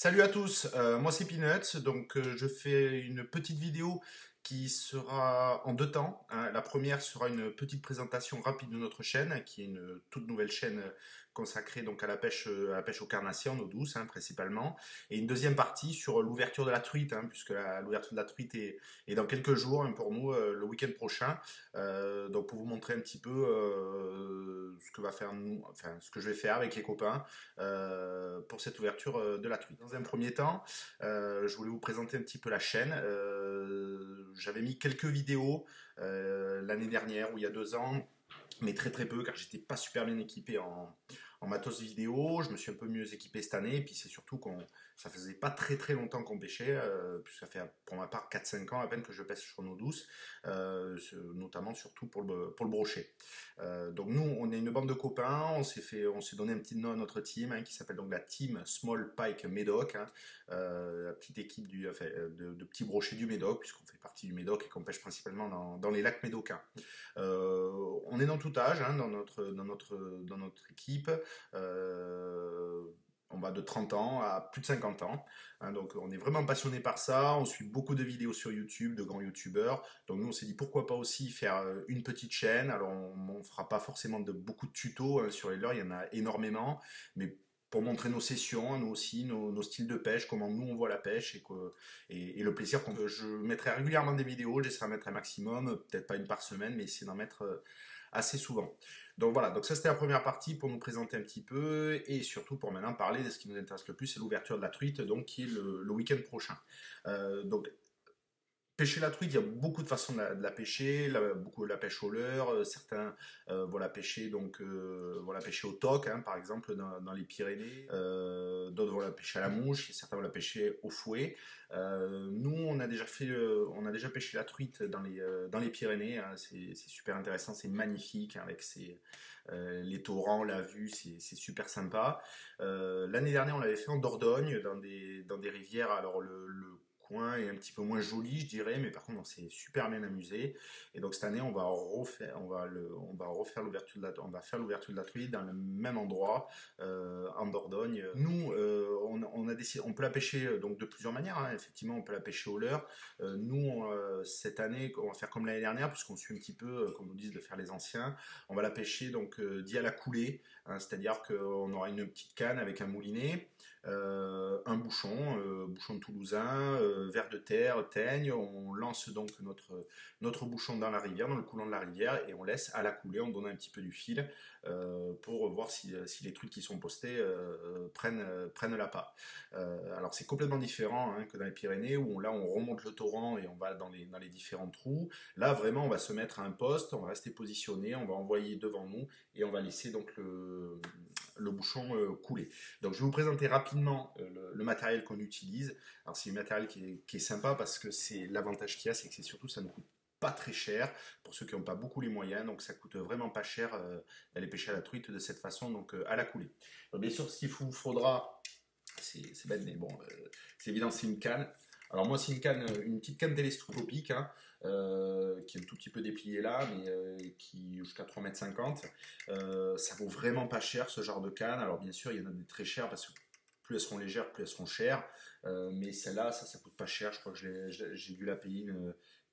Salut à tous, moi c'est Peanuts, donc je fais une petite vidéo qui sera en deux temps, hein. La première sera une petite présentation rapide de notre chaîne, qui est une toute nouvelle chaîne consacrée donc à la pêche aux carnassiers, en eau douce hein, principalement, et une deuxième partie sur l'ouverture de la truite, hein, puisque l'ouverture de la truite est dans quelques jours hein, pour nous, le week-end prochain. Donc pour vous montrer un petit peu ce que va faire enfin ce que je vais faire avec les copains pour cette ouverture de la truite. Dans un premier temps, je voulais vous présenter un petit peu la chaîne. J'avais mis quelques vidéos l'année dernière ou il y a 2 ans, mais très très peu car j'étais pas super bien équipé en matos vidéo. Je me suis un peu mieux équipé cette année et puis c'est surtout ça faisait pas très très longtemps qu'on pêchait, puisque ça fait pour ma part 4-5 ans à peine que je pêche sur nos douces, notamment surtout pour le brochet. Donc nous on est une bande de copains, on s'est donné un petit nom à notre team hein, qui s'appelle donc la team Small Pike Médoc, hein, la petite équipe de petits brochets du Médoc, puisqu'on fait partie du Médoc et qu'on pêche principalement dans les lacs médocains. On est dans tout âge hein, dans notre équipe. On va de 30 ans à plus de 50 ans. Hein, donc on est vraiment passionné par ça. On suit beaucoup de vidéos sur YouTube, de grands YouTubeurs. Donc nous on s'est dit pourquoi pas aussi faire une petite chaîne. Alors on fera pas forcément beaucoup de tutos hein, sur les leurres, il y en a énormément. Mais pour montrer nos sessions, nous aussi, nos styles de pêche, comment nous on voit la pêche et le plaisir qu'on peut. Je mettrai régulièrement des vidéos, j'essaierai de mettre un maximum, peut-être pas une par semaine, mais essayer d'en mettre assez souvent. Donc voilà, donc ça c'était la première partie pour nous présenter un petit peu et surtout pour maintenant parler de ce qui nous intéresse le plus, c'est l'ouverture de la truite, donc qui est le week-end prochain. Donc pêcher la truite, il y a beaucoup de façons de la pêcher, beaucoup de la pêche au leurre, certains vont la pêcher vont la pêcher au toc, hein, par exemple dans les Pyrénées, d'autres vont la pêcher à la mouche, et certains vont la pêcher au fouet. Nous, on a déjà pêché la truite dans les Pyrénées, hein, c'est super intéressant, c'est magnifique hein, avec les torrents, la vue, c'est super sympa. L'année dernière, on l'avait fait en Dordogne, dans des rivières, alors le coin est un petit peu moins joli, je dirais, mais par contre, on s'est super bien amusé. Et donc cette année, on va faire l'ouverture de la truite dans le même endroit, en Dordogne. Nous, on a décidé, on peut la pêcher donc de plusieurs manières. Hein. Effectivement, on peut la pêcher au leurre. Cette année, on va faire comme l'année dernière, puisqu'on suit un petit peu, comme nous disent de faire les anciens. On va la pêcher donc dit à la coulée, hein, c'est-à-dire qu'on aura une petite canne avec un moulinet. Un bouchon toulousain, ver de terre, teigne. On lance donc notre bouchon dans la rivière, dans le coulant de la rivière, et on laisse à la coulée, on donne un petit peu du fil pour voir si les truites qui sont postées prennent l'appât. Alors c'est complètement différent hein, que dans les Pyrénées où là on remonte le torrent et on va dans les différents trous. Là vraiment on va se mettre à un poste, on va rester positionné, on va envoyer devant nous et on va laisser donc le bouchon couler. Donc je vais vous présenter rapidement le matériel qu'on utilise. Alors c'est un matériel qui est sympa parce que c'est l'avantage qu'il y a, c'est que ça ne coûte pas très cher pour ceux qui n'ont pas beaucoup les moyens, donc ça coûte vraiment pas cher d'aller pêcher à la truite de cette façon, donc à la coulée. Donc, bien sûr, ce qu'il vous faudra, c'est bête, mais bon, c'est évident, c'est une canne. Alors moi, c'est une petite canne télescopique, hein, qui est un tout petit peu dépliée là, mais qui jusqu'à 3,50 m. Ça vaut vraiment pas cher ce genre de canne. Alors bien sûr, il y en a des très chères parce que plus elles seront légères, plus elles seront chères. Mais celle-là, ça coûte pas cher. Je crois que j'ai dû la payer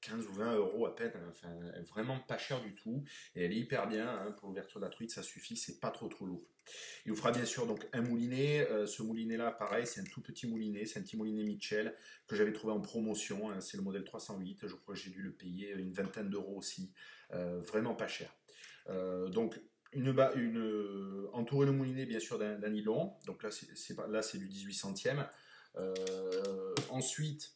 15 ou 20 euros à peine. Enfin, vraiment pas cher du tout. Et elle est hyper bien hein, pour l'ouverture de la truite, ça suffit, c'est pas trop lourd. Il vous fera bien sûr donc un moulinet. Ce moulinet-là, pareil, c'est un tout petit moulinet, c'est un petit moulinet Mitchell que j'avais trouvé en promotion. Hein, c'est le modèle 308. Je crois que j'ai dû le payer une vingtaine d'euros aussi. Vraiment pas cher. Donc entourer le moulinet bien sûr d'un nylon. Donc là c'est du 18 centièmes. Ensuite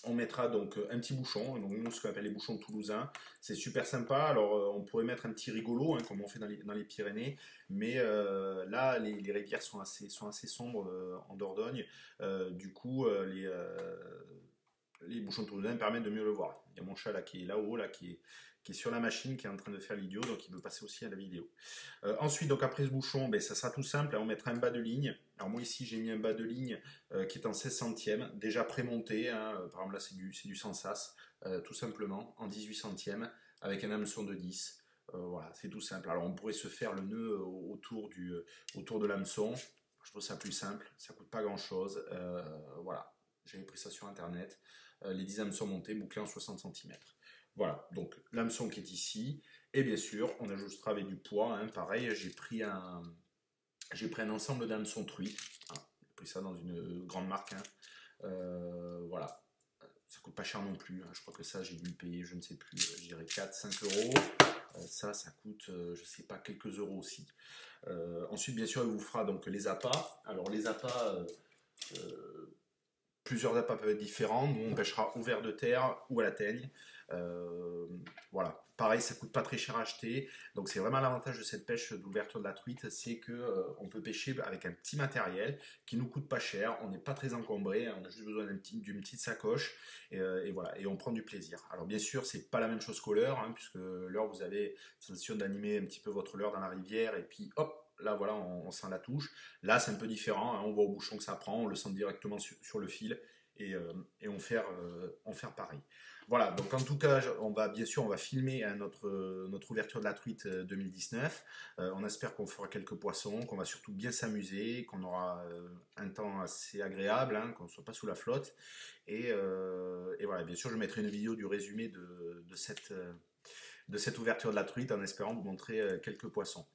on mettra donc un petit bouchon, donc nous ce qu'on appelle les bouchons toulousains, c'est super sympa. Alors on pourrait mettre un petit rigolo, hein, comme on fait dans les Pyrénées, mais là les rivières sont assez sombres en Dordogne, du coup les bouchons toulousains permettent de mieux le voir. Il y a mon chat là qui est là-haut, là, qui est sur la machine, qui est en train de faire l'idiot, donc il veut passer aussi à la vidéo. Ensuite, donc après ce bouchon, ben, ça sera tout simple, hein, on mettra un bas de ligne. Alors moi ici j'ai mis un bas de ligne qui est en 16 centièmes, déjà prémonté, hein, par exemple là c'est du sans sas, tout simplement, en 18 centièmes, avec un hameçon de 10. Voilà, c'est tout simple. Alors on pourrait se faire le nœud autour de l'hameçon, Je trouve ça plus simple, ça coûte pas grand chose. Voilà, j'avais pris ça sur internet. Les 10 hameçons montés, bouclés en 60 cm. Voilà, donc l'hameçon qui est ici. Et bien sûr, on ajoutera avec du poids. Hein, pareil, j'ai pris un ensemble d'hameçons truites. Hein, j'ai pris ça dans une grande marque. Hein. Voilà, ça coûte pas cher non plus. Hein. Je crois que ça, j'ai dû le payer, je ne sais plus, je dirais 4-5 euros. Ça coûte, je sais pas, quelques euros aussi. Ensuite, bien sûr, il vous fera donc les appâts. Alors, les appâts, plusieurs appâts peuvent être différents. Nous, on pêchera au ver de terre ou à la teigne. Voilà. Pareil, ça coûte pas très cher à acheter. Donc, c'est vraiment l'avantage de cette pêche d'ouverture de la truite, c'est que on peut pêcher avec un petit matériel qui nous coûte pas cher. On n'est pas très encombré. On a juste besoin d'une petite sacoche et voilà. Et on prend du plaisir. Alors, bien sûr, c'est pas la même chose qu'au leurre, hein, puisque leurre, vous avez sensation d'animer un petit peu votre leurre dans la rivière et puis hop. Là, voilà, on sent la touche. Là, c'est un peu différent. Hein, on voit au bouchon que ça prend. On le sent directement sur le fil. Et on faire pareil. Voilà, donc en tout cas, bien sûr, on va filmer notre ouverture de la truite 2019. On espère qu'on fera quelques poissons, qu'on va surtout bien s'amuser, qu'on aura un temps assez agréable, hein, qu'on ne soit pas sous la flotte. Et voilà, bien sûr, je mettrai une vidéo du résumé de cette ouverture de la truite en espérant vous montrer quelques poissons.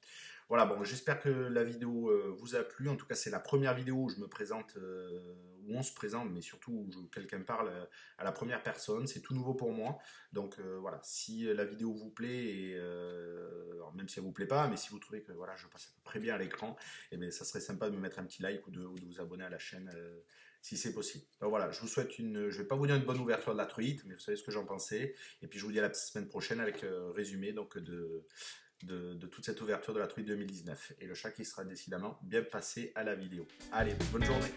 Voilà, bon, j'espère que la vidéo vous a plu. En tout cas, c'est la première vidéo où je me présente, où on se présente, mais surtout où quelqu'un parle à la première personne. C'est tout nouveau pour moi. Donc voilà, si la vidéo vous plaît, et même si elle vous plaît pas, mais si vous trouvez que voilà, je passe très bien à l'écran, eh bien, ça serait sympa de me mettre un petit like ou de vous abonner à la chaîne. Si c'est possible. Donc voilà, je vous souhaite je vais pas vous dire une bonne ouverture de la truite, mais vous savez ce que j'en pensais. Et puis je vous dis à la semaine prochaine avec résumé donc de toute cette ouverture de la truite 2019. Et le chat qui sera décidément bien passé à la vidéo. Allez, bonne journée.